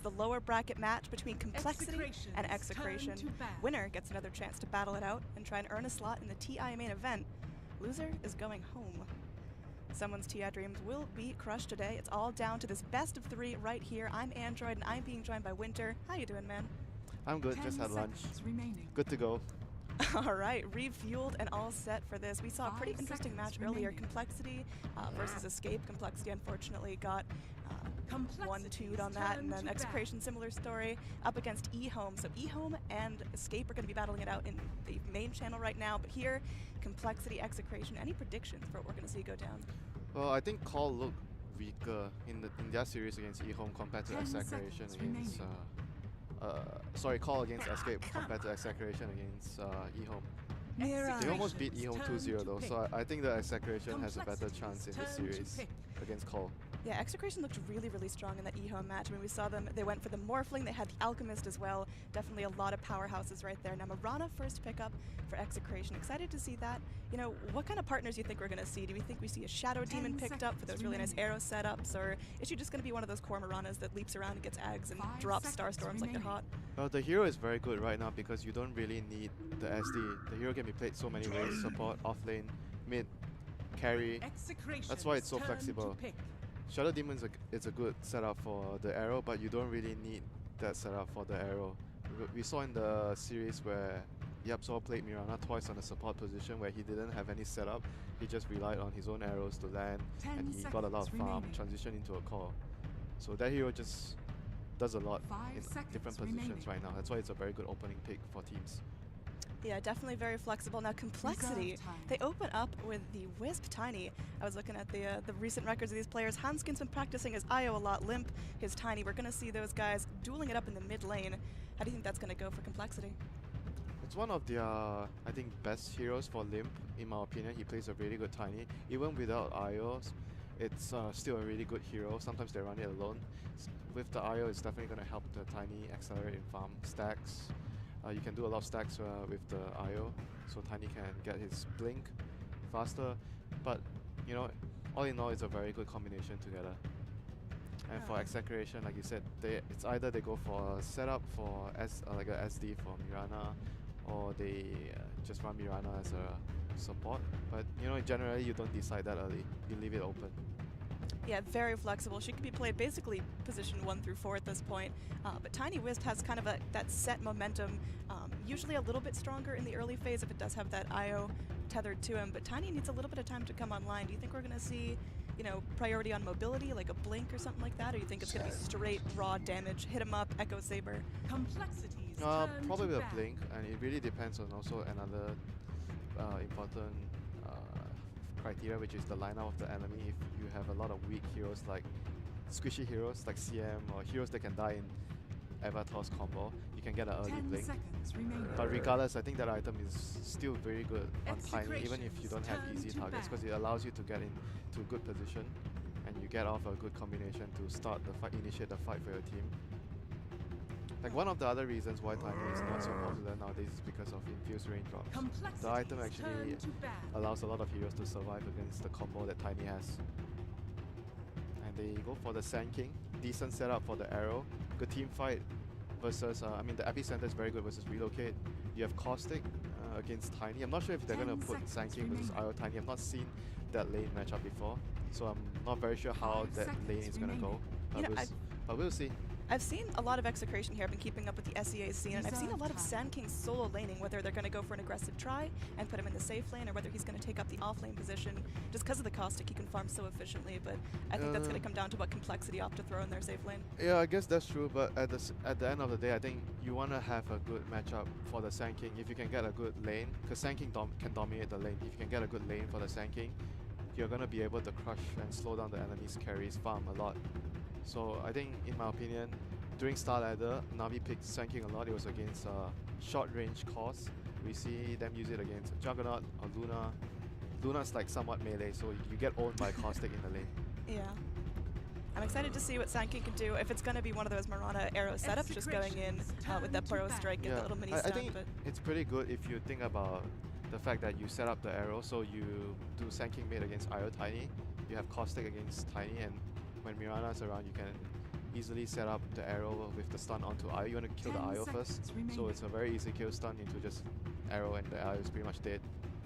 the lower bracket match between compLexity and Execration. Winner gets another chance to battle it out and try and earn a slot in the TI main event. Loser is going home. Someone's TI dreams will be crushed today. It's all down to this best of 3 right here. I'm Android and I'm being joined by Winter. How you doing, man? I'm good, just had lunch. Good to go. All right, refueled and all set for this. We saw a pretty interesting match earlier. compLexity versus Escape. compLexity unfortunately got 1-2'd on that, and then Execration, similar story, up against eHome. So eHome and Escape are going to be battling it out in the main channel right now, but here, compLexity, Execration. Any predictions for what we're going to see go down? Well, I think Call looked weaker in their series against eHome compared to Execration against Call against Escape compared to Execration against eHome. They almost beat eHome 2-0 though, so I think that Execration has a better chance in this series against Call. Yeah, Execration looked really, really strong in that eHome match. I mean, we saw them, they went for the Morphling, they had the Alchemist as well. Definitely a lot of powerhouses right there. Now, Mirana first pickup for Execration. Excited to see that. You know, what kind of partners do you think we're going to see? Do we think we see a Shadow Demon picked up for those really nice arrow setups, or is she just going to be one of those core Miranas that leaps around and gets Ags and drops Starstorms like they're hot? Well, the hero is very good right now because you don't really need the SD. The hero can be played so many ways: support, offlane, mid, carry. That's why it's so flexible. Shadow Demon is a good setup for the arrow, but you don't really need that setup for the arrow. We saw in the series where Yapzor played Mirana twice on a support position where he didn't have any setup. He just relied on his own arrows to land, and he got a lot of farm, transition into a core. So that hero just does a lot in different positions right now. That's why it's a very good opening pick for teams. Yeah, definitely very flexible. Now, compLexity, they open up with the Wisp Tiny. I was looking at the recent records of these players. Hanskin's been practicing his IO a lot, Limp, his Tiny. We're going to see those guys dueling it up in the mid lane. How do you think that's going to go for compLexity? It's one of their, I think, best heroes for Limp, in my opinion. He plays a really good Tiny. Even without IOs, it's still a really good hero. Sometimes they run it alone. With the IO, it's definitely going to help the Tiny accelerate in farm stacks. You can do a lot of stacks with the IO, so Tiny can get his blink faster. But, you know, all in all, it's a very good combination together. And for Execration, like you said, it's either they go for a setup for like a SD for Mirana, or they just run Mirana as a support. But, you know, generally, you don't decide that early. You leave it open. Yeah, very flexible. She can be played basically position 1 through 4 at this point. But Tiny Wisp has kind of that set momentum, usually a little bit stronger in the early phase if it does have that IO tethered to him. But Tiny needs a little bit of time to come online. Do you think we're going to see, you know, priority on mobility, like a blink or something like that? Or do you think it's going to be straight raw damage, hit him up, Echo Saber? Probably with a blink, and it really depends on also another important criteria, which is the lineup of the enemy. If you have a lot of weak heroes like squishy heroes like CM or heroes that can die in Avatar's combo, you can get an early blink. But regardless, I think that item is still very good on Tiny, even if you don't have easy targets, because it allows you to get into a good position and you get off a good combination to start the fight, initiate the fight for your team. Like, one of the other reasons why Tiny is not so popular nowadays is because of infused raindrops. The item actually allows a lot of heroes to survive against the combo that Tiny has. And they go for the Sand King. Decent setup for the arrow. Good team fight versus, I mean, the Epicenter is very good versus Relocate. You have Caustic against Tiny. I'm not sure if they're going to put Sand King versus IO Tiny. I've not seen that lane matchup before, so I'm not very sure how that lane is going to go. But we'll see. I've seen a lot of Execration here. I've been keeping up with the SEA scene, and I've seen a lot of Sand King solo laning, whether they're going to go for an aggressive try and put him in the safe lane, or whether he's going to take up the off lane position. Just because of the Caustic, he can farm so efficiently, but I think that's going to come down to what compLexity opt to throw in their safe lane. Yeah, I guess that's true, but at the end of the day, I think you want to have a good matchup for the Sand King. If you can get a good lane, because Sand King can dominate the lane. If you can get a good lane for the Sand King, you're going to be able to crush and slow down the enemy's carries farm a lot. So I think, in my opinion, during Star Ladder, Navi picked Sand King a lot. It was against short range cores. We see them use it against Juggernaut or Luna. Luna's like somewhat melee, so you get owned by Caustic in the lane. Yeah. I'm excited to see what Sand King can do. If it's going to be one of those Mirana arrow setups, just going in with that Burrow Strike, get the little mini stun. I think it's pretty good if you think about the fact that you set up the arrow, so you do Sand King mid against IO Tiny, you have Caustic against Tiny, and when Mirana's around, you can easily set up the arrow with the stun onto IO. You want to kill the IO first, so it's a very easy kill, stun into just arrow and the IO is pretty much dead.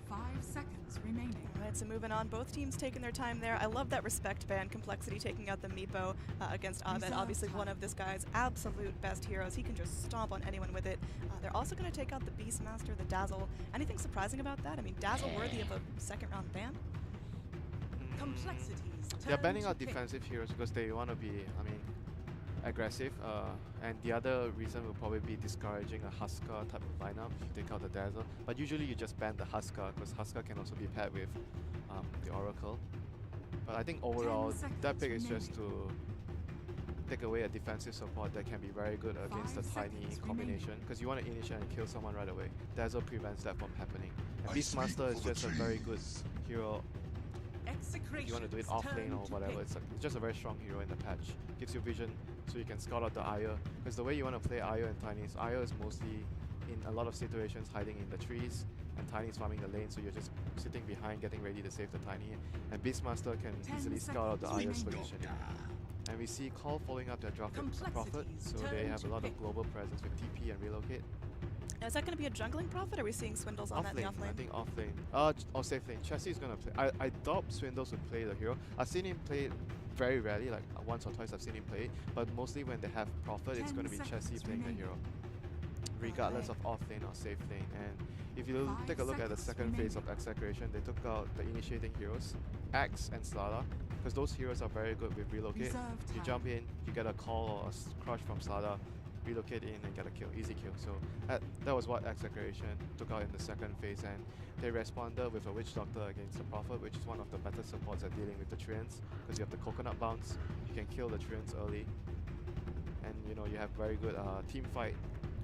5 seconds remaining. All right, so moving on, both teams taking their time there. I love that respect ban, compLexity taking out the Meepo against Abed. Obviously one of this guy's absolute best heroes. He can just stomp on anyone with it. They're also going to take out the Beastmaster, the Dazzle. Anything surprising about that? I mean, Dazzle worthy of a second round ban? compLexity's They're turn banning to out pick. defensive heroes because they want to be, I mean, aggressive. And the other reason will probably be discouraging a Huskar type of lineup if you take out the Dazzle. But usually you just ban the Huskar because Huskar can also be paired with the Oracle. But I think overall, that pick is just to take away a defensive support that can be very good against the 5 tiny seconds combination because you want to initiate and kill someone right away. Dazzle prevents that from happening. And Beastmaster is just a very good hero if you want to do it off lane or whatever. It's just a very strong hero in the patch. Gives you vision so you can scout out the Aya. Because the way you want to play Aya and Tiny is Aya is mostly in a lot of situations hiding in the trees and Tiny is farming the lane, so you're just sitting behind getting ready to save the Tiny. And Beastmaster can 10 easily scout out the seconds Aya's remaining. positioning. And we see Call following up their draft with Prophet, so compLexity's they turn have a to lot pick. of global presence with TP and relocate. Now, is that going to be a jungling Prophet, or are we seeing Swindles on that in the off I lane? think off lane. Or safe lane. Chessie is gonna play. I doubt Swindles would play the hero. I've seen him play it very rarely, like once or twice I've seen him play it, but mostly when they have Prophet, it's 10 gonna be Chessie seconds playing the remaining. hero, regardless of off lane or safe lane. And if you take a look at the 5 second phase of Execration, they took out the initiating heroes, Axe and Slada, because those heroes are very good with relocate. Reserve You time. jump in, you get a call or a crush from Slada, relocate in and get a kill, easy kill. So that was what Execration took out in the second phase, and they responded with a Witch Doctor against the Prophet, which is one of the better supports at dealing with the Treants, because you have the Coconut Bounce, you can kill the Treants early, and you know you have very good team fight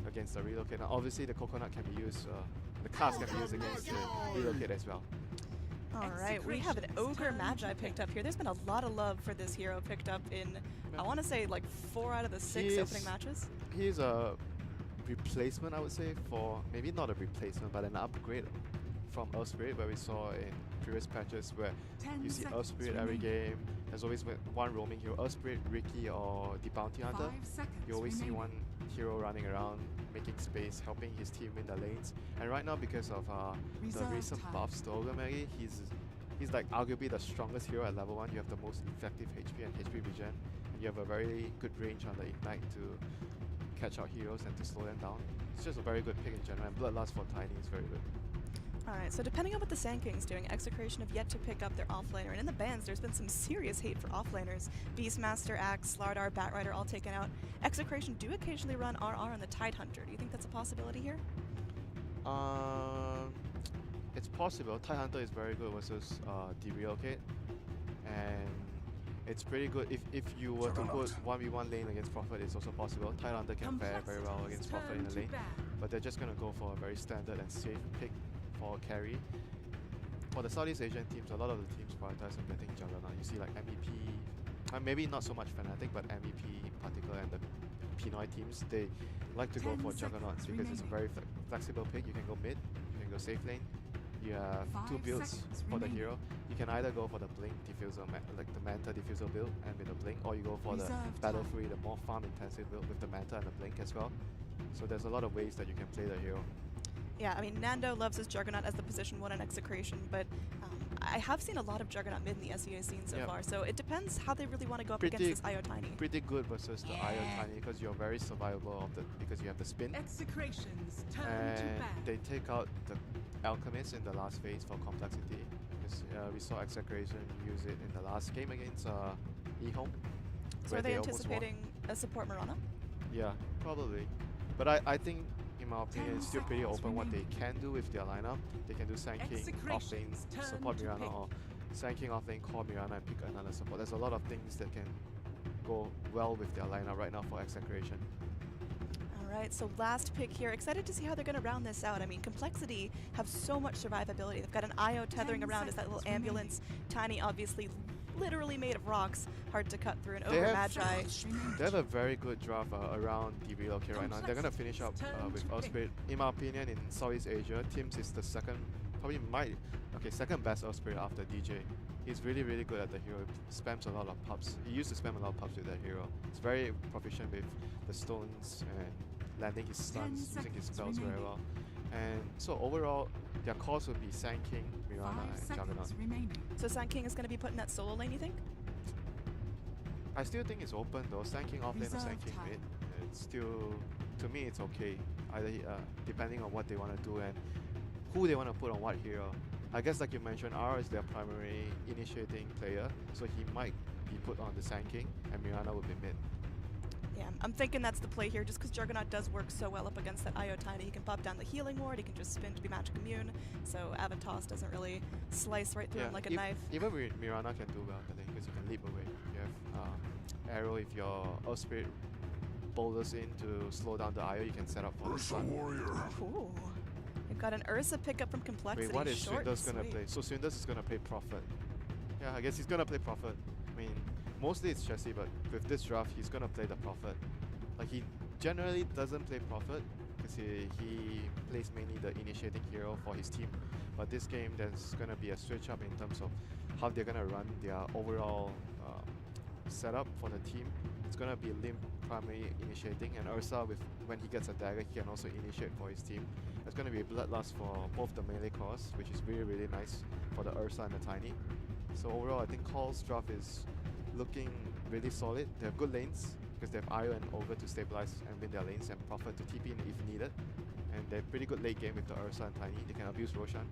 against the relocate. Now obviously the Coconut can be used, the cast can be used against the relocate as well. All right, we have an Ogre Magi picked up here. There's been a lot of love for this hero picked up in, I want to say, like 4 out of the 6 He opening is- matches. He's a replacement, I would say, for maybe not a replacement, but an upgrade from Earth Spirit, where we saw in previous patches where 10 you see Earth seconds Spirit every remaining. game. There's always one roaming hero, Earth Spirit, Ricky, or the Bounty Hunter. 5 seconds You always see remaining. one hero running around, making space, helping his team win the lanes. And right now, because of the Reserve recent time. buffs to Ogre Magi, he's like arguably the strongest hero at level 1. You have the most effective HP and HP regen. And you have a very good range on the Ignite to catch out heroes and to slow them down. It's just a very good pick in general, and Bloodlust for Tiny is very good. All right, so depending on what the Sand King's doing, Execration have yet to pick up their offlaner, and in the bans, there's been some serious hate for offlaners. Beastmaster, Axe, Slardar, Batrider all taken out. Execration do occasionally run RR on the Tidehunter. Do you think that's a possibility here? It's possible. Tidehunter is very good versus the relocate, and it's pretty good if you were to put 1v1 lane against Prophet. It's also possible. Tidehunter can fare very well against Prophet in the lane, but they're just gonna go for a very standard and safe pick for carry. For the Southeast Asian teams, a lot of the teams prioritize on getting Juggernaut. You see like MEP, maybe not so much Fnatic, but MEP in particular and the Pinoy teams, they like to go 10 for Juggernauts seconds because it's a very flexible pick. You can go mid, you can go safe lane. You have 2 5 builds seconds for the remaining. hero. You can either go for the Blink Diffuser, like the Manta Diffuser build and with the Blink, or you go for the Reserve Battle time. Free, the more farm intensive build with the Manta and the Blink as well. So there's a lot of ways that you can play the hero. Yeah, I mean, Nando loves his Juggernaut as the position 1 in Execration, but I have seen a lot of Juggernaut mid in the SEA scene so Yeah. far, so it depends how they really want to go up Pretty- against this IO Tiny. Pretty good versus the Iron Tiny because you're very survivable because you have the spin. Execration's turn to And bat. they take out the Alchemist in the last phase for compLexity. Because we saw Execration use it in the last game against eHome. So where are they almost won. anticipating a support Mirana? Yeah, probably. But I think, in my opinion, 10 it's still pretty seconds open what they remaining. can do with their lineup. They can do Sand King, off lane, Execration's turn support to Mirana, pick. or Sand King off lane, call Mirana and pick another support. There's a lot of things that can go well with their lineup right now for Execration. All right, so last pick here. Excited to see how they're going to round this out. I mean, compLexity have so much survivability. They've got an IO tethering 10 around as that little seconds ambulance. Tiny, obviously, literally made of rocks, hard to cut through. An They Ogre have- Magi. They have a very good draft around the relocate right now. They're going to finish up with Turn to Earth pick. Spirit. In my opinion, in Southeast Asia, Teams is the second, second best Earth Spirit after DJ. He's really, really good at the hero. He spams a lot of pubs. He used to spam a lot of pubs with that hero. He's very proficient with the stones and landing his stuns, using his spells very well. And so overall, their calls would be Sand King, Mirana, 5 and Juggernaut. seconds remaining. So Sand King is going to be put in that solo lane, you think? I still think it's open though. Sand King off lane or Sand King Reserve mid. It's still, to me, it's okay. Either depending on what they want to do and who they want to put on what hero. I guess like you mentioned, R is their primary initiating player, so he might be put on the Sand King, and Mirana would be mid. Yeah, I'm thinking that's the play here, just because Juggernaut does work so well up against that IO Tiny. He can pop down the healing ward, he can just spin to be magic immune, so Avatos doesn't really slice right through him like a knife. Even Mirana can do well, I think, because you can leap away. You have Arrow, if your Earth Spirit boulders in to slow down the IO, you can set up for the stun. Ooh. We've got an Ursa pickup from compLexity. Wait, what is Short Swindus gonna sweet. play? So Swindus is gonna play Prophet. Yeah, I guess he's gonna play Prophet. I mean, mostly it's Chessie, but with this draft, he's gonna play the Prophet. Like, he generally doesn't play Prophet because he plays mainly the initiating hero for his team. But this game, there's gonna be a switch up in terms of how they're gonna run their overall setup for the team. It's gonna be Limp primary initiating, and Ursa, when he gets a dagger, he can also initiate for his team. There's gonna be a Bloodlust for both the melee cores, which is really, really nice for the Ursa and the Tiny. So overall, I think Call's draft is looking really solid. They have good lanes because they have Io and Ogre to stabilize and win their lanes, and Prophet to TP in if needed. And they're pretty good late game with the Ursa and Tiny. They can abuse Roshan.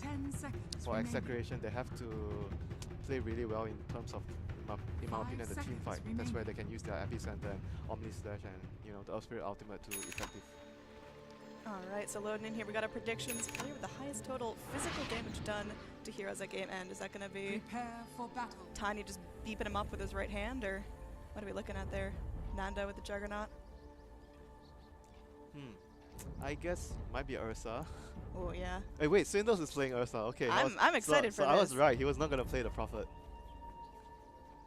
10 seconds For remaining. Execration, they have to play really well in terms of, in my 5 opinion, the team seconds fight. That's where remaining. they can use their Epicenter and Omni Slash and the Earth Spirit Ultimate to effective. Alright, so loading in here, we got our predictions. Player with the highest total physical damage done to heroes at game end. Is that going to be Prepare for battle. Tiny just beeping him up with his right hand, or what are we looking at there? Nanda with the Juggernaut? I guess might be Ursa. Oh, yeah. Hey, wait, Swindles is playing Ursa. Okay, I'm excited for so I was this. right. He was not gonna play the Prophet.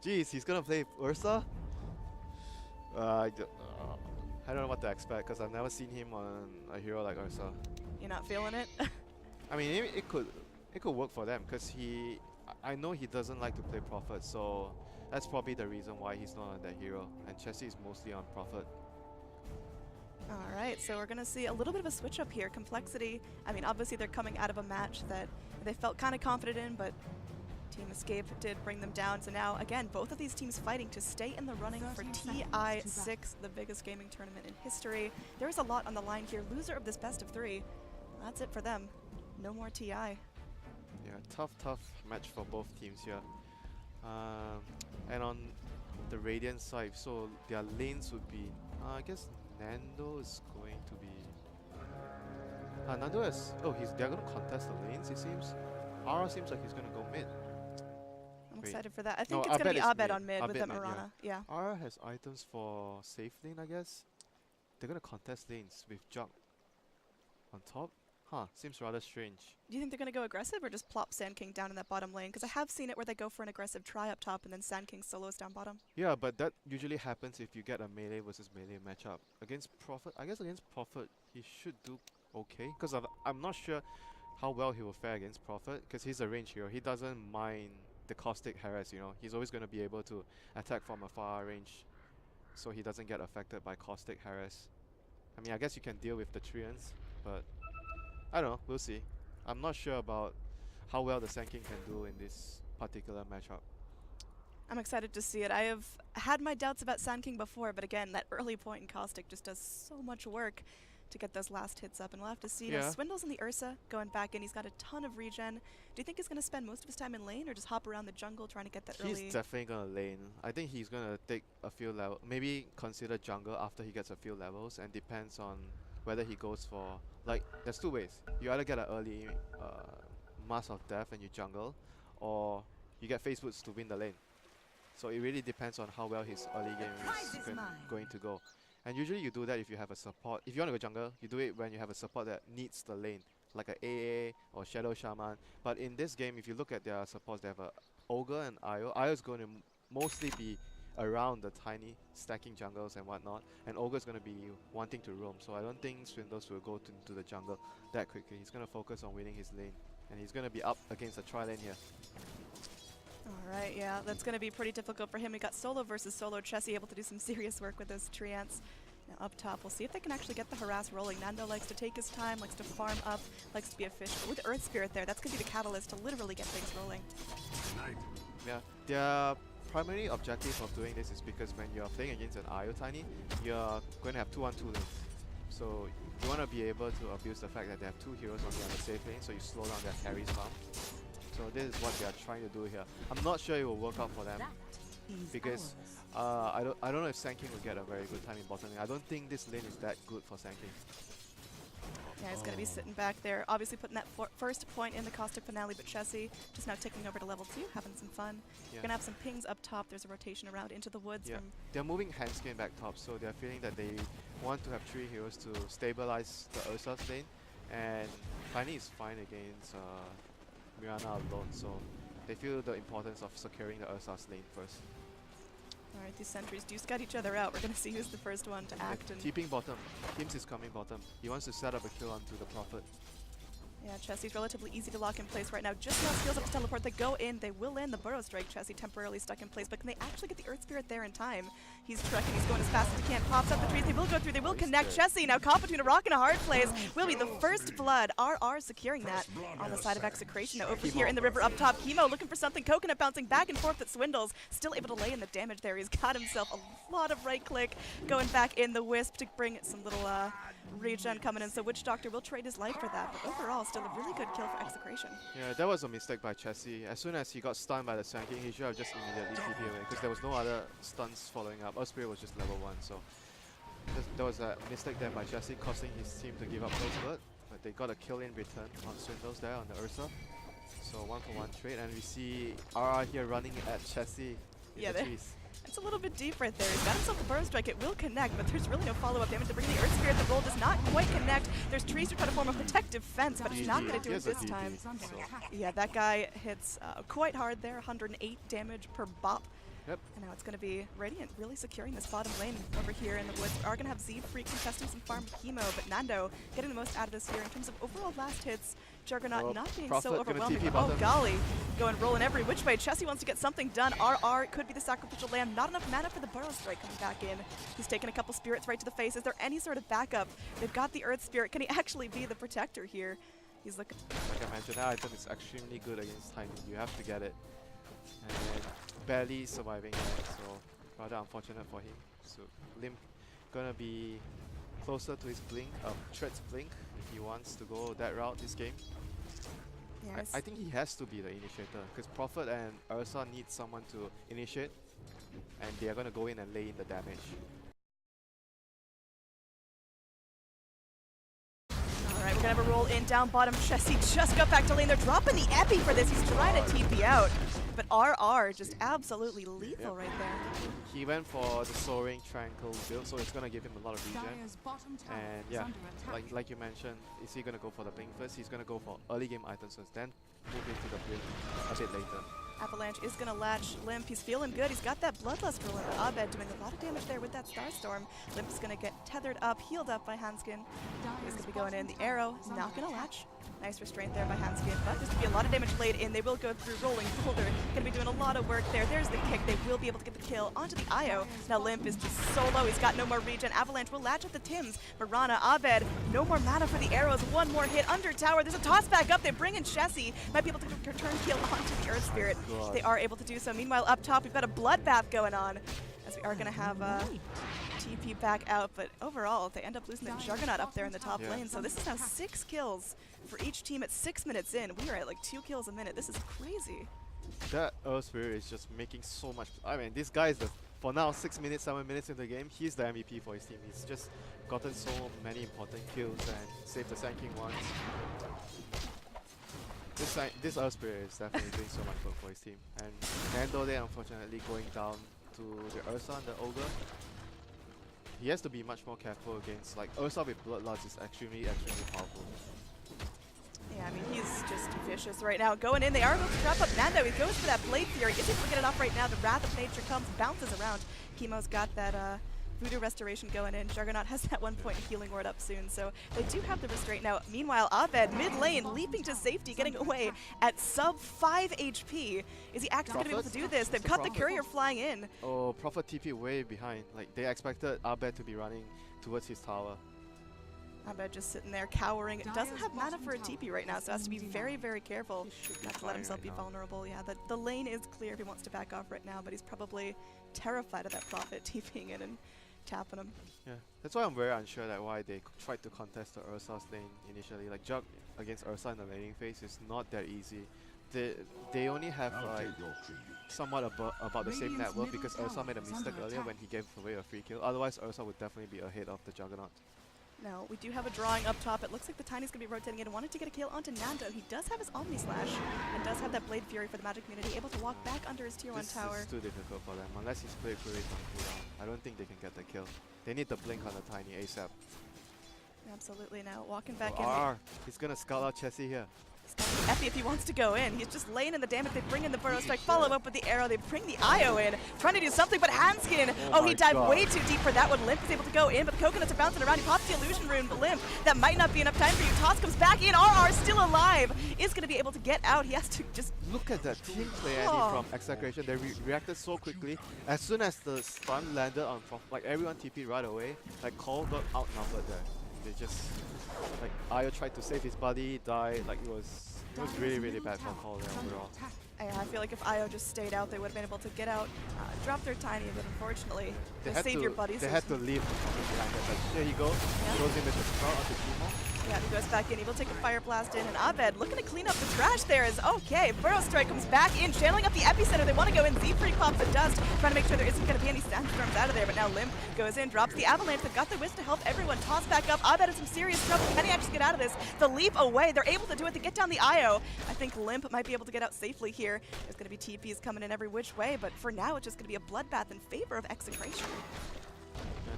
Jeez, he's gonna play Ursa. I don't know what to expect because I've never seen him on a hero like Ursa. You're not feeling it? I mean, it could work for them because I know he doesn't like to play Prophet, so that's probably the reason why he's not on that hero. And Chessie is mostly on Prophet. Alright, so we're going to see a little bit of a switch up here. compLexity, I mean, obviously they're coming out of a match that they felt kind of confident in, but Team Escape did bring them down. So now, again, both of these teams fighting to stay in the running for 30 seconds to TI6, the biggest gaming tournament in history. There is a lot on the line here. Loser of this best of 3. That's it for them. No more TI. Yeah, tough match for both teams here. And on the Radiant side, so their lanes would be, I guess Nando is going to be. Nando is. They're going to contest the lanes. It seems. Ara seems like he's going to go mid. I'm Wait. excited for that. I No, think it's going to be it's Abed mid. on mid with Abed the mid, yeah. Mirana. Yeah. Ara has items for safe lane, I guess. They're going to contest lanes with Jug on top. Huh, seems rather strange. Do you think they're going to go aggressive or just plop Sand King down in that bottom lane? Because I have seen it where they go for an aggressive try up top and then Sand King solos down bottom. Yeah, but that usually happens if you get a melee versus melee matchup. Against Prophet, I guess against Prophet, he should do okay. Because I'm not sure how well he will fare against Prophet, because he's a range hero. He doesn't mind the caustic harass, He's always going to be able to attack from a far range, so he doesn't get affected by caustic harass. I mean, I guess you can deal with the Treants, but I don't know, we'll see. I'm not sure about how well the Sand King can do in this particular matchup. I'm excited to see it. I have had my doubts about Sand King before, but again, that early point in Caustic just does so much work to get those last hits up, and we'll have to see. Yeah. Swindles in the Ursa going back in. He's got a ton of regen. Do you think he's going to spend most of his time in lane or just hop around the jungle trying to get that early? He's definitely gonna lane. I think he's gonna take a few levels, maybe consider jungle after he gets a few levels, and depends on whether he goes for, like, there's two ways. You either get an early Mask of Death and you jungle, or you get Face Boots to win the lane. So it really depends on how well his early game is going to go. And usually you do that if you have a support. If you want to go jungle, you do it when you have a support that needs the lane, like a AA or Shadow Shaman. But in this game, if you look at their supports, they have a Ogre and Io. Io is going to mostly be around the Tiny, stacking jungles and whatnot, and Ogre is going to be wanting to roam. So I don't think Swindles will go into the jungle that quickly. He's going to focus on winning his lane, and he's going to be up against a tri-lane here. All right, yeah, that's going to be pretty difficult for him. We got solo versus solo. Chessie able to do some serious work with those tree ants. Now up top, we'll see if they can actually get the harass rolling. Nando likes to take his time, likes to farm up, likes to be efficient. With Earth Spirit there, that's going to be the catalyst to literally get things rolling. Yeah, their primary objective of doing this is because when you're playing against an IO Tiny, you're going to have 2-on-2 lanes. So you want to be able to abuse the fact that they have two heroes on the safe lane, so you slow down their carries farm. So this is what they are trying to do here. I'm not sure it will work out for them because I don't know if Sanking will get a very good time in bottom lane. I don't think this lane is that good for Sanking. Yeah, he's going to be sitting back there, obviously putting that first point in the Caustic finale, but Chessie just now ticking over to level 2, having some fun. Yeah. We're going to have some pings up top. There's a rotation around into the woods. Yeah, they're moving Hanskin back top, so they're feeling that they want to have 3 heroes to stabilize the Ursa's lane, and Tiny is fine against Mirana alone, so they feel the importance of securing the Ursa's lane first. All right, these sentries do scout each other out. We're going to see who's the first one to act. And TPing bottom. Teams is coming bottom. He wants to set up a kill onto the Prophet. yeah, Chessie's relatively easy to lock in place right now. Just now skills up to teleport. They go in. They will land the Burrow Strike. Chessie temporarily stuck in place, but can they actually get the Earth Spirit there in time? He's trekking. He's going as fast as he can. Pops up the trees. They will go through. They will connect. Chessie now caught between a rock and a hard place. Will be the first blood. RR securing that on the side of Execration. Now over here in the river up top, Chemo looking for something. Coconut bouncing back and forth at Swindles. Still able to lay in the damage there. He's got himself a lot of right click going back in the Wisp to bring some little regen coming in. So Witch Doctor will trade his life for that. But overall, still a really good kill for Execration. Yeah, that was a mistake by Chessie. As soon as he got stunned by the Sanking, he should have just immediately TP away because there was no other stuns following up. Earth Spirit was just level 1, so there was a mistake there by Chessie, causing his team to give up First Blood. But they got a kill in return on Swindles there on the Ursa. So 1-for-1 trade, and we see RR here running at Chessie in the trees. It's a little bit deep right there. He's got himself a Burrow Strike. It will connect, but there's really no follow-up damage to bring the Earth Spirit. The roll does not quite connect. There's trees to try to form a protective fence, but it's not going to do it this time. So. Yeah, that guy hits quite hard there. 108 damage per bop. Yep. And now it's going to be Radiant really securing this bottom lane over here in the woods. We are going to have Freak contesting some farm Chemo, but Nando getting the most out of this here in terms of overall last hits. Juggernaut not being so overwhelming. Oh golly, going rolling every which way. Chessie wants to get something done. RR could be the sacrificial lamb. Not enough mana for the Burrow Strike coming back in. He's taking a couple spirits right to the face. Is there any sort of backup? They've got the Earth Spirit. Can he actually be the protector here? He's looking. Like I mentioned, that item is extremely good against Tiny. You have to get it. And barely surviving it, so rather unfortunate for him. So Limp gonna be closer to his blink, Tread's blink, if he wants to go that route this game. Yes. I think he has to be the initiator because Prophet and Ursa need someone to initiate, and they are gonna go in and lay in the damage. Alright, we're gonna have a roll in down bottom. Chessie just got back to lane. They're dropping the epi for this. He's trying to TP out. But RR just absolutely lethal right there. He went for the Soaring Tranquil build, so it's gonna give him a lot of regen. And yeah, like you mentioned, is he gonna go for the blink first? He's gonna go for early game items first, then move into the blink a bit later. Avalanche is going to latch Limp. He's feeling good. He's got that Bloodlust rolling. Abed doing a lot of damage there with that Starstorm. Limp is going to get tethered up, healed up by Hanskin. He's going to be going in. The arrow not going to latch. Nice restraint there by Hanskin, but there's going to be a lot of damage laid in. They will go through rolling boulder. Going to be doing a lot of work there. There's the kick. They will be able to get the kill onto the Io. Now Limp is just solo. He's got no more regen. Avalanche will latch at the Tims. Marana, Abed, no more mana for the arrows. One more hit under tower. There's a toss back up. They bring in Chessie. Might be able to return kill onto the Earth Spirit. They are able to do so. Meanwhile, up top, we've got a bloodbath going on, as we are going to have TP back out. But overall, they end up losing the Juggernaut up there in the top lane. So this is now 6 kills for each team at 6 minutes in. We are at like 2 kills a minute. This is crazy. That Earth Spirit is just making so much. I mean, this guy is for now 6 minutes, 7 minutes in the game. He's the MVP for his team. He's just gotten so many important kills and saved the Sanking ones. This Earth Spirit is definitely doing so much work for his team. And Nando there, unfortunately, going down to the Ursa and the Ogre. He has to be much more careful against, like, Ursa with Bloodlust is extremely powerful. Yeah, I mean, he's just vicious right now. Going in, they are able to trap up Nando. He goes for that Blade Fury. Isn't able to get it off right now. The Wrath of Nature comes, bounces around. Chemo's got that Voodoo Restoration going in. Juggernaut has that 1 point healing ward up soon, so they do have the restraint now. Meanwhile, Abed, mid lane, leaping to safety, getting away at sub 5 HP. Is he actually going to be able to do this? They've got the courier flying in. Oh, Prophet TP way behind. Like, they expected Abed to be running towards his tower. Abed just sitting there cowering. Doesn't have mana for a TP right now, so has to be very, very careful not to let himself be vulnerable. Yeah, the lane is clear if he wants to back off right now, but he's probably terrified of that Prophet TPing in and tapping him. Yeah, that's why I'm very unsure that why they tried to contest the Ursa's lane initially. Like, Jug against Ursa in the laning phase is not that easy. They only have like somewhat about the same net worth because Ursa made a mistake earlier when he gave away a free kill. Otherwise, Ursa would definitely be ahead of the Juggernaut. Now, we do have a drawing up top. It looks like the Tiny's going to be rotating in and wanted to get a kill onto Nando. He does have his Omni Slash and does have that Blade Fury for the Magic community, able to walk back under his tier 1 tower. This is too difficult for them. Unless his Blade Fury is on cooldown, I don't think they can get the kill. They need the blink on the Tiny ASAP. Absolutely. Now, walking back in. R, he's going to scout out Chessie here. Epi if he wants to go in. He's just laying in the damage. They bring in the Burrow Strike, follow up with the arrow. They bring the IO in, trying to do something, but Handskin, oh he dived way too deep for that one. Limp is able to go in, but the coconuts are bouncing around. He pops the illusion rune, but Limp, that might not be enough time for you. Toss comes back in. RR still alive. Is going to be able to get out. He has to just... Look at that team play, Annie, from Execration. They reacted so quickly. As soon as the stun landed on like everyone TP right away, like Cole got outnumbered there. They just, like, Io tried to save his buddy, died, like it was really, really bad for Cole there overall. I feel like if Io just stayed out, they would have been able to get out, drop their Tiny, but unfortunately, they save your buddies. They had to leave behind it. Like, there you go. Yeah. Goes in with the Sprout onto Timo. Yeah, he goes back in. He will take a Fire Blast in, and Abed looking to clean up the trash there is okay. Burrow Strike comes back in, channeling up the epicenter. They want to go in. Z-Free pops the dust, trying to make sure there isn't going to be any sandstorms out of there, but now Limp goes in, drops the Avalanche. They've got the Wisp to help everyone toss back up. Abed in some serious trouble. Can he actually get out of this? The leap away. They're able to do it. They get down the IO. I think Limp might be able to get out safely here. There's going to be TPs coming in every which way, but for now, it's just going to be a bloodbath in favor of Execration.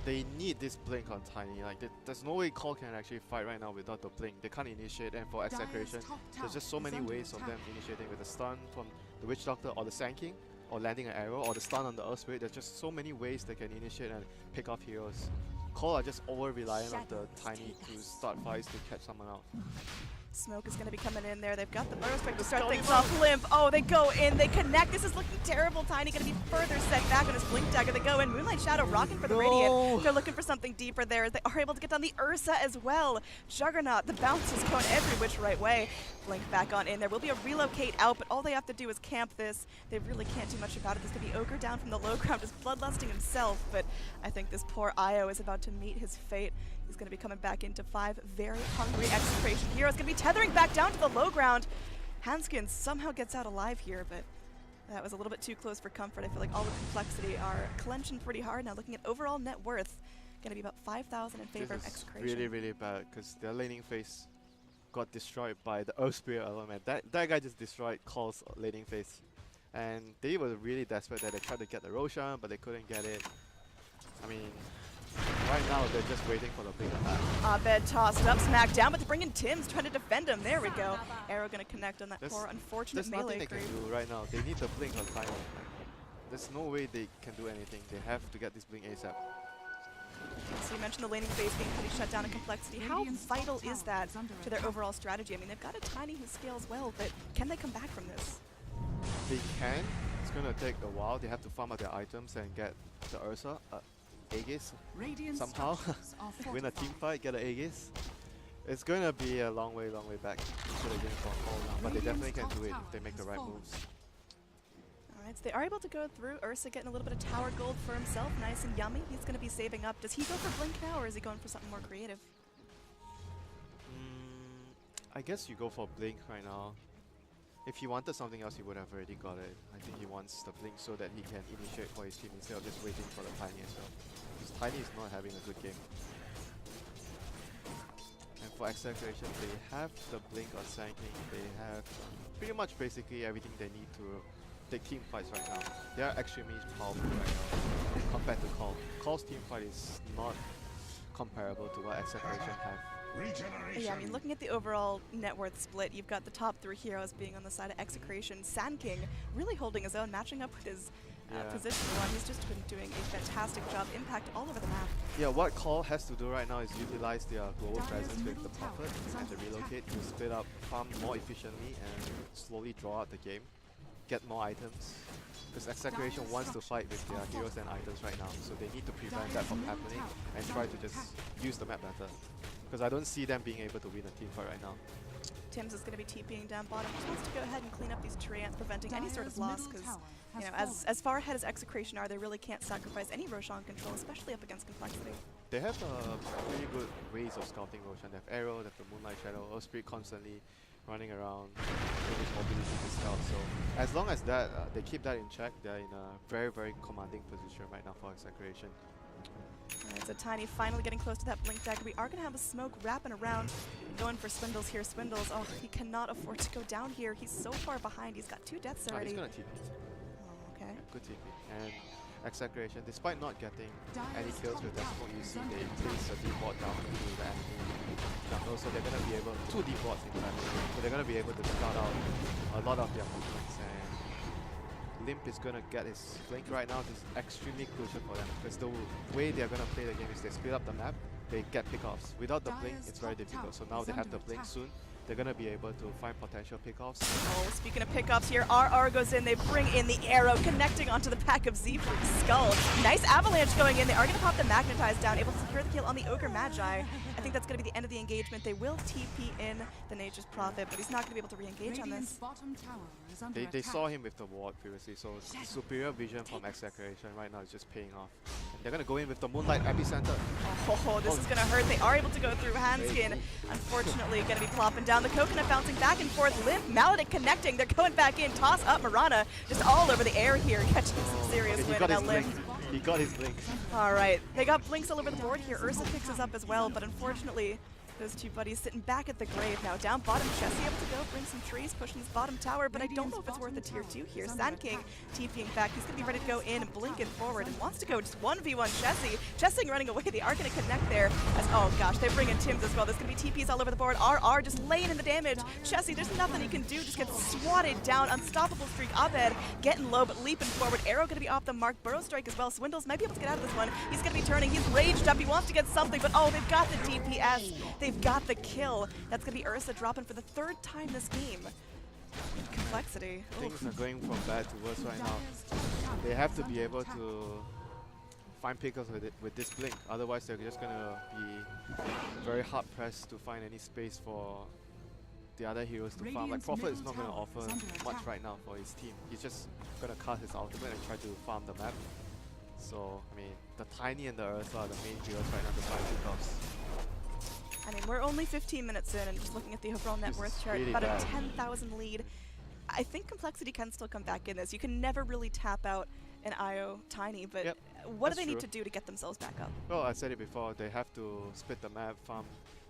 They need this blink on Tiny. Like, there's no way Cole can actually fight right now without the blink. They can't initiate, and for Execration, there's just so many ways of them initiating with the stun from the Witch Doctor or the Sand King, or landing an arrow, or the stun on the Earth Spirit. There's just so many ways they can initiate and pick off heroes. Cole are just over-reliant on the Tiny to start fights to catch someone out. Smoke is going to be coming in there. They've got the Burrow Strike to start things off. Limp. Oh, they go in. They connect. This is looking terrible. Tiny going to be further set back on his Blink Dagger. They go in. Moonlight Shadow rocking for the Radiant. They're looking for something deeper there. They are able to get down the Ursa as well. Juggernaut, the bounce is going every which right way. Blink back on in. There will be a relocate out, but all they have to do is camp this. They really can't do much about it. This could be Ogre down from the low ground, just bloodlusting himself, but I think this poor Io is about to meet his fate. He's going to be coming back into 5 very hungry Execration heroes. Going to be tethering back down to the low ground. Handskin somehow gets out alive here, but that was a little bit too close for comfort. I feel like all the complexity are clenching pretty hard. Now looking at overall net worth, going to be about 5,000 in favor of Execration. Really, really bad because their laning phase got destroyed by the Earth Spirit element. That guy just destroyed Cole's laning phase. And they were really desperate that they tried to get the Roshan, but they couldn't get it. I mean, right now they're just waiting for the big attack. Abed tossed up, smacked down, but to bring in Tim's trying to defend him. There we go. Arrow going to connect on that poor unfortunate melee There's nothing they can do right now. They need the blink on time. There's no way they can do anything. They have to get this blink ASAP. So you mentioned the laning phase being pretty shut down in complexity. How vital is that to their overall strategy? I mean, they've got a Tiny who scales well, but can they come back from this? They can. It's going to take a while. They have to farm out their items and get the Ursa, Aegis, somehow. Win a team fight, get an Aegis. It's going to be a long way back to the game for Cole now, but they definitely can do it if they make the right moves. Alright, so they are able to go through. Ursa getting a little bit of tower gold for himself. Nice and yummy. He's going to be saving up. Does he go for Blink now, or is he going for something more creative? I guess you go for Blink right now. If he wanted something else, he would have already got it. I think he wants the Blink so that he can initiate for his team instead of just waiting for the Tiny as well. Because Tiny is not having a good game. And for Execration, they have the Blink on Sand King. They have pretty much basically everything they need to take team fights right now. They are extremely powerful right now compared to Cole. Cole's team fight is not comparable to what Execration have. Yeah, I mean, looking at the overall net worth split, you've got the top 3 heroes being on the side of Execration. Sand King really holding his own, matching up with his position one. He's just been doing a fantastic job. Impact all over the map. Yeah, what Call has to do right now is utilize their global presence with the Prophet and the Relocate to split up farm more efficiently and slowly draw out the game. Get more items. Because Execration wants to fight with their heroes and items right now, so they need to prevent that from happening and try to just use the map better. Because I don't see them being able to win a team fight right now. Tims is going to be TPing down bottom. Just wants to go ahead and clean up these treants, preventing any sort of loss. Because you know, as far ahead as Execration are, they really can't sacrifice any Roshan control, especially up against complexity. They have pretty good ways of scouting Roshan. They have Arrow, they have the Moonlight Shadow, Earthspirit constantly running around with his mobility to scout. So as long as that they keep that in check, they're in a very, very commanding position right now for Execration. Alright, so Tiny finally getting close to that Blink Dagger. We are going to have a smoke wrapping around, going for Swindles here. Swindles, oh, he cannot afford to go down here. He's so far behind. He's got 2 deaths already. He's going to TP. Oh, okay. Good TP. And Execration, despite not getting any kills with their smoke, you see they place a deep ward down into the enemy jungle, so they're going to be able, 2 deep wards in fact, so they're going to be able to scout out a lot of their movements. And Limp is going to get his blink right now. This is extremely crucial for them because the way they're going to play the game is they split up the map, they get pickoffs. Without the blink, it's very difficult. So now they have the blink soon. They're going to be able to find potential pickoffs. Oh, speaking of pickoffs here, RR goes in. They bring in the arrow, connecting onto the back of Zeebrug's skull. Nice avalanche going in. They are going to pop the Magnetize down, able to secure the kill on the Ogre Magi. I think that's going to be the end of the engagement. They will TP in the Nature's Prophet, but he's not going to be able to re-engage on this. They saw him with the ward previously, so superior vision from Execration right now is just paying off. And they're going to go in with the Moonlight Epicenter. Oh, this is going to hurt. They are able to go through Handskin. Unfortunately, going to be plopping down. The Coconut bouncing back and forth. Limp, Maledict connecting. They're going back in. Toss up Marana. Just all over the air here. Catching some serious win about Limp. He got his blink. Alright, they got blinks all over the board here. Ursa picks us up as well, but unfortunately, those 2 buddies sitting back at the grave now. Down bottom, Chessie able to go bring some trees, pushing his bottom tower, but I don't know if it's worth a tier 2 here. Sand King TPing back. He's going to be ready to go in and blinking forward and wants to go just 1v1 Chessie. Chessie running away. They are going to connect there. As, oh gosh, they bring in Tims as well. There's going to be TPs all over the board. RR just laying in the damage. Chessie, there's nothing he can do. Just gets swatted down. Unstoppable streak. Abed getting low, but leaping forward. Arrow going to be off the mark. Burrow Strike as well. Swindles might be able to get out of this one. He's going to be turning. He's raged up. He wants to get something, but oh, they've got the DPS. They've got the kill. That's going to be Ursa dropping for the 3rd time this game. complexity. Things are going from bad to worse right now. They have to be able to find pickers with this blink. Otherwise, they're just gonna be very hard pressed to find any space for the other heroes to farm. Like Prophet is not going to offer much right now for his team. He's just going to cast his ultimate and try to farm the map. So, I mean, the Tiny and the Ursa are the main heroes right now to find pickoffs. I mean, we're only 15 minutes in, and just looking at the overall net worth chart, really about bad. a 10,000 lead. I think complexity can still come back in this. You can never really tap out an IO Tiny, but Yep, what do that's they need true. to do to get themselves back up? Well, I said it before, they have to split the map, farm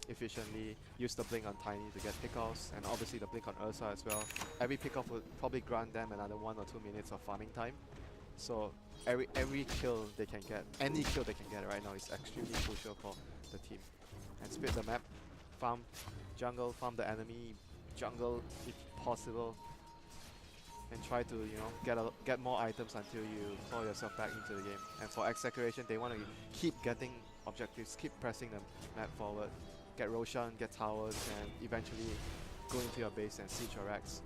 efficiently, use the blink on Tiny to get pickoffs, and obviously the blink on Ursa as well. Every pickoff would probably grant them another 1 or 2 minutes of farming time. So every kill they can get, any kill they can get right now is extremely crucial for the team. And split the map, farm jungle, farm the enemy jungle if possible, and try to, you know, get more items until you claw yourself back into the game. And for Execration, they want to keep getting objectives, keep pressing the map forward, get Roshan, get towers, and eventually go into your base and siege your racks.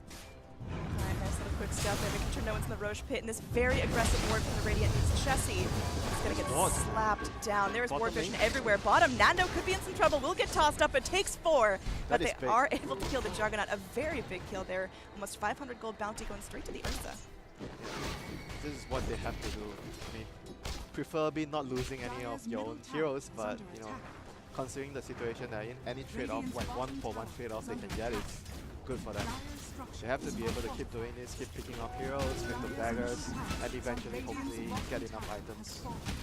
Alright, nice little quick scout there, making sure no one's in the Roche pit, and this very aggressive ward from the Radiant needs Chessie. He's gonna get Ward. slapped down. There's Bottom ward vision lane. everywhere. Bottom, Nando could be in some trouble, will get tossed up. It takes 4, but That is they big. are able to kill the Juggernaut. A very big kill there. Almost 500 gold bounty going straight to the Ursa. This is what they have to do. I mean, preferably not losing any of your own heroes, but, you know, considering the situation they're in, any trade-off, like 1-for-1 trade-off they can get is good for them. They have to be able to keep doing this, keep picking up heroes, pick the daggers, and eventually hopefully get enough items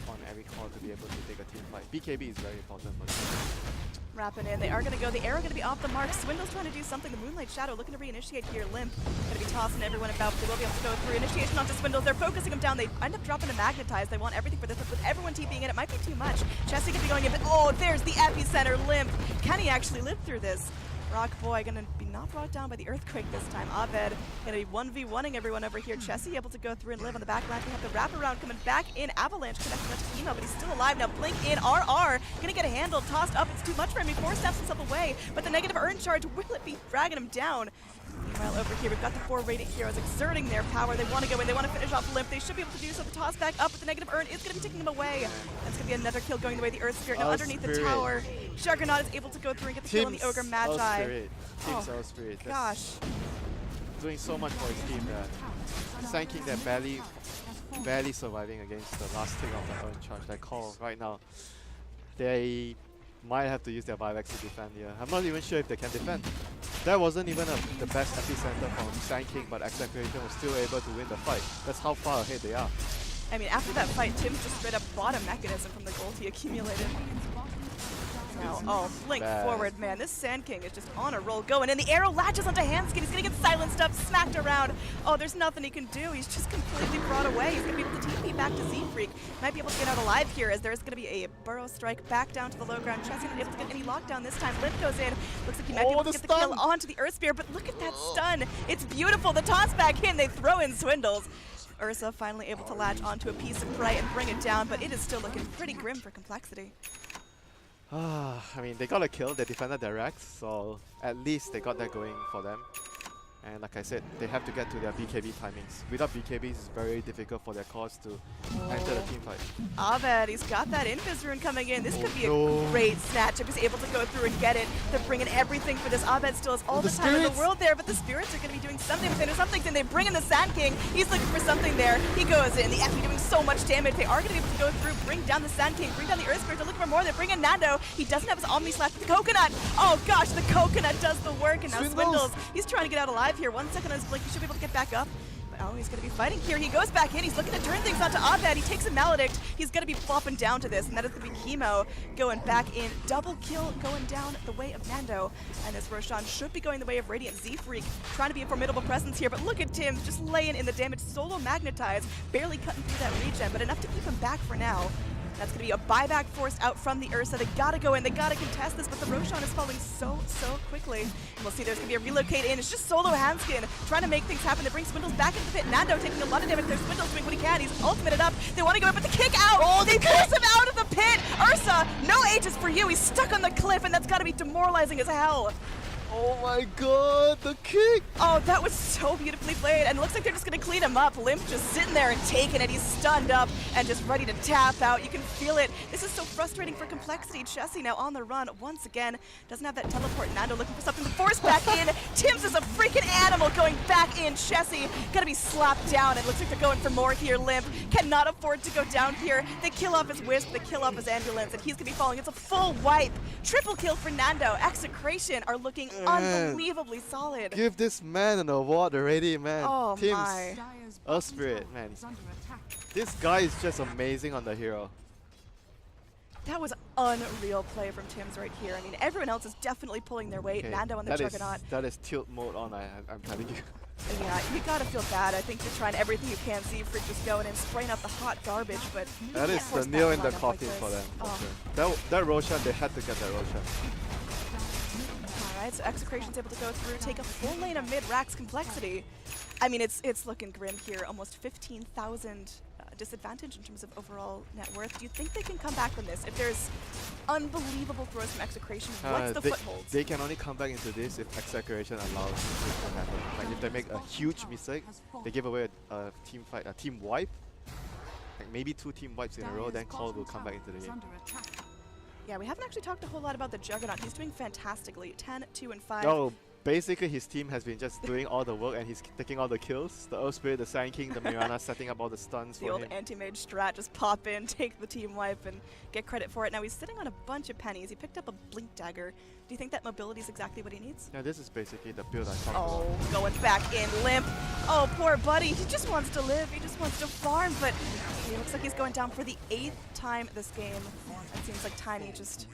on every call to be able to take a team fight. BKB is very important for them. Wrapping in, they are going to go. The arrow going to be off the mark. Swindle's trying to do something. The Moonlight Shadow looking to reinitiate here. Limp going to be tossing everyone about, but they will be able to go through. Initiation onto Swindles. They're focusing him down. They end up dropping a Magnetize. They want everything for this, but with everyone TPing in, it might be too much. Chessie could be going in, but oh, there's the epicenter. Limp. Can he actually live through this? Rock Boy gonna be not brought down by the Earthquake this time. Abed gonna be 1v1ing everyone over here. Chessie able to go through and live on the back line. We have the wraparound coming back in. Avalanche connecting that to Emo, but he's still alive. Now Blink in. RR gonna get a handle. Tossed up. It's too much for him. He force-steps himself away, but the negative urn charge, will it be dragging him down? Meanwhile, over here, we've got the 4 Radiant Heroes exerting their power. They want to go in. They want to finish off Limp. They should be able to do so. The toss back up, but the negative urn is going to be taking him away. That's going to be another kill going the way of the Earth Spirit. Now, underneath the tower, Juggernaut is able to go through and get the kill on the Ogre Magi. Team's Earth Spirit. Gosh. Doing so much for his team there. Sanking that barely surviving against the last tick of the urn charge. That call right now. They might have to use their buybacks to defend here. I'm not even sure if they can defend. That wasn't even the best epicenter from Sanking, but Execration was still able to win the fight. That's how far ahead they are. I mean, after that fight, Tim just straight up bought a mechanism from the gold he accumulated. Now, oh, Blink forward, man. This Sand King is just on a roll going, and the arrow latches onto Handskin. He's gonna get silenced up, smacked around. Oh, there's nothing he can do. He's just completely brought away. He's gonna be able to TP back to Z-Freak. Might be able to get out alive here, as there's gonna be a burrow strike back down to the low ground. Chessie not able to get any lockdown this time. Limp goes in. Looks like he might be able to get the kill onto the Earth Spear, but look at that stun. It's beautiful. The toss back in. They throw in Swindles. Ursa finally able to latch onto a piece of prey and bring it down, but it is still looking pretty grim for compLexity. I mean, they got a kill, they defended their racks, so at least they got that going for them. And like I said, they have to get to their BKB timings. Without BKBs, it's very difficult for their cause to enter the team fight. Abed, he's got that Invis rune coming in. This could be a great snatch if he's able to go through and get it. They're bringing everything for this. Abed still has all the time in the world there, but the spirits are going to be doing something with it or something. Then they bring in the Sand King. He's looking for something there. He goes in. The Effie doing so much damage. They are going to be able to go through, bring down the Sand King, bring down the Earth Spirit. They're looking for more. They bring in Nando. He doesn't have his Omni Slash. The Coconut. Oh gosh, the Coconut does the work. And now Swindles. He's trying to get out alive here. 1 second on his blink. He should be able to get back up. But oh, he's going to be fighting here. He goes back in. He's looking to turn things onto Abed. He takes a Maledict. He's going to be flopping down to this. And that is going to be Chemo going back in. Double kill going down the way of Nando. And as Roshan should be going the way of Radiant. Z-Freak trying to be a formidable presence here. But look at Tim just laying in the damage. Solo magnetized. Barely cutting through that regen. But enough to keep him back for now. That's going to be a buyback forced out from the Ursa. They got to go in. They got to contest this, but the Roshan is falling so quickly. And we'll see there's going to be a relocate in. It's just solo Handskin trying to make things happen. They bring Swindles back into the pit. Nando taking a lot of damage. There's Swindles doing what he can. He's ultimated up. They want to go in, but the kick out. Oh, they force him out of the pit. Ursa, no ages for you. He's stuck on the cliff, and that's got to be demoralizing as hell. Oh my god, the kick! Oh, that was so beautifully played, and it looks like they're just going to clean him up. Limp just sitting there and taking it. He's stunned up and just ready to tap out. You can feel it. This is so frustrating for compLexity. Chessie now on the run once again. Doesn't have that teleport. Nando looking for something to force back in. Tim's is a freaking animal going back in. Chessie gonna be slapped down. It looks like they're going for more here. Limp cannot afford to go down here. They kill off his Wisp, they kill off his Ambulance, and he's gonna be falling. It's a full wipe. Triple kill for Nando. Execration are looking unbelievably solid. Give this man an award already, man. Oh Tim's my. Earth Spirit, man. This guy is just amazing on the hero. That was unreal play from Tim's right here. I mean, everyone else is definitely pulling their weight. Nando on the Juggernaut. That is tilt mode on, I'm telling you. Yeah, you gotta feel bad. I think you're trying everything you can. Z-Freak just going and spraying up the hot garbage, but that is the nail in the coffin for them. That Roshan, they had to get that Roshan. Alright, so Execration's able to go through, take a full lane of mid Rax compLexity. I mean, it's looking grim here. Almost 15,000 disadvantage in terms of overall net worth. Do you think they can come back from this? If there's unbelievable throws from Execration, what's the footholds? They can only come back into this if Execration allows this to happen. Like if they make a huge mistake, they give away a team fight, a team wipe, like maybe 2 team wipes in a row, then Call will come back into the game. Yeah, we haven't actually talked a whole lot about the Juggernaut. He's doing fantastically. 10, 2, and 5. No, basically his team has been just doing all the work and he's taking all the kills. The Earth Spirit, the Sand King, the Mirana setting up all the stuns the for old him. anti-mage strat, just pop in, take the team wipe, and get credit for it. Now he's sitting on a bunch of pennies. He picked up a Blink Dagger. Do you think that mobility is exactly what he needs? Yeah, this is basically the build I talked about. Oh, going back in, Limp. Oh, poor buddy. He just wants to live. He just wants to farm, but he looks like he's going down for the 8th time this game. It seems like Tiny just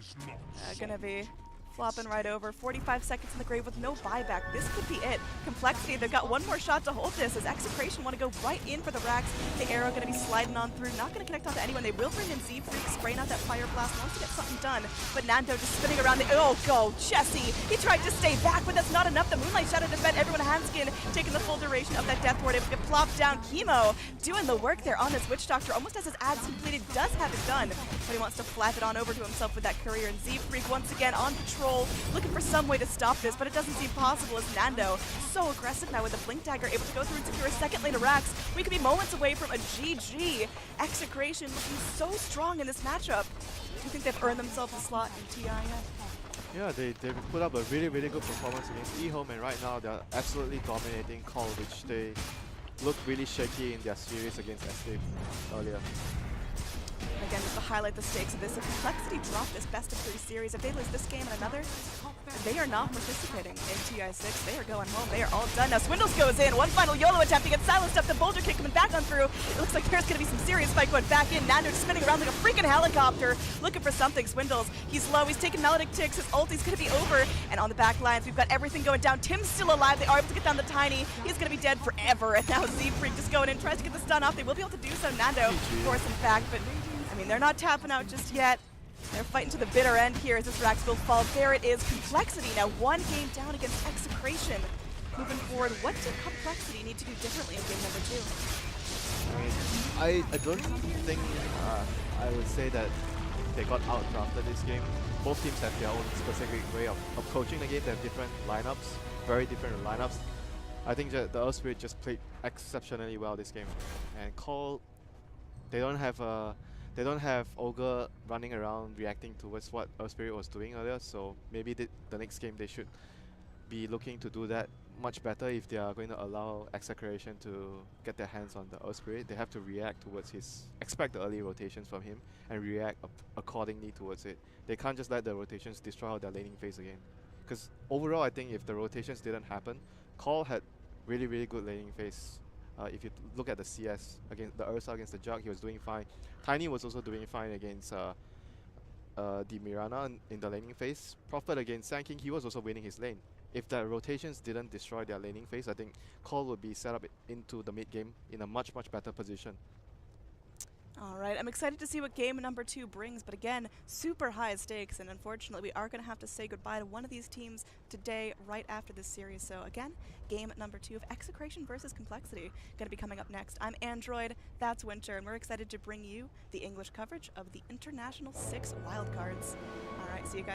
gonna be Flopping right over. 45 seconds in the grave with no buyback. This could be it. compLexity, they've got one more shot to hold this as Execration want to go right in for the racks. The arrow going to be sliding on through. Not going to connect onto anyone. They will bring in Z-Freak, spraying out that Fire Blast. Wants to get something done. But Nando just spinning around the... Oh, go, Jesse! He tried to stay back, but that's not enough. The Moonlight Shadow defend everyone. Handskin taking the full duration of that Death Ward. Able to get plopped down. Chemo doing the work there on this Witch Doctor. Almost as his ads completed. Does have it done. But he wants to flap it on over to himself with that Courier. And Z-Freak once again on patrol. Looking for some way to stop this, but it doesn't seem possible as Nando so aggressive now with the Blink Dagger, able to go through and secure a second lane of racks. We could be moments away from a GG. Execration looking so strong in this matchup. Do you think they've earned themselves a slot in TI yet? Yeah, they put up a really good performance against eHome, and right now they're absolutely dominating Call, which they look really shaky in their series against Escape earlier. Again, just to highlight the stakes of this, if compLexity dropped this best of 3 series, if they lose this game and another, they are not participating in TI6. They are going home. They are all done. Now Swindles goes in. One final YOLO attempt to get silenced up. The Boulder Kick coming back on through. It looks like there's going to be some serious fight going back in. Nando just spinning around like a freaking helicopter, looking for something. Swindles, he's low. He's taking Melodic Ticks. His ulti's going to be over. And on the back lines, we've got everything going down. Tim's still alive. They are able to get down the Tiny. He's going to be dead forever. And now Z-Freak just going in, tries to get the stun off. They will be able to do so. Nando force him back, but I mean, they're not tapping out just yet. They're fighting to the bitter end here as this Rax will fall. There it is. compLexity now 1 game down against Execration. Moving forward, what did compLexity need to do differently in game number 2? I mean, I don't think I would say that they got outdrafted this game. Both teams have their own specific way of approaching the game. They have different lineups, very different lineups. I think that the Earth Spirit just played exceptionally well this game, and Call, they don't have Ogre running around reacting towards what Earth Spirit was doing earlier, so maybe the next game they should be looking to do that much better if they are going to allow Execration to get their hands on the Earth Spirit. They have to react towards expect the early rotations from him and react accordingly towards it. They can't just let the rotations destroy their laning phase again. Because overall, I think if the rotations didn't happen, Call had really good laning phase. If you look at the CS against the Ursa against the Jug, he was doing fine. Tiny was also doing fine against the Mirana in the laning phase. Prophet against Sand King, he was also winning his lane. If the rotations didn't destroy their laning phase, I think Call would be set up into the mid game in a much better position. All right, I'm excited to see what game number 2 brings, but again, super high stakes, and unfortunately we are going to have to say goodbye to one of these teams today right after this series. So again, game number 2 of Execration versus compLexity going to be coming up next. I'm Android, that's Winter, and we're excited to bring you the English coverage of the International 6 wildcards. All right, see you guys.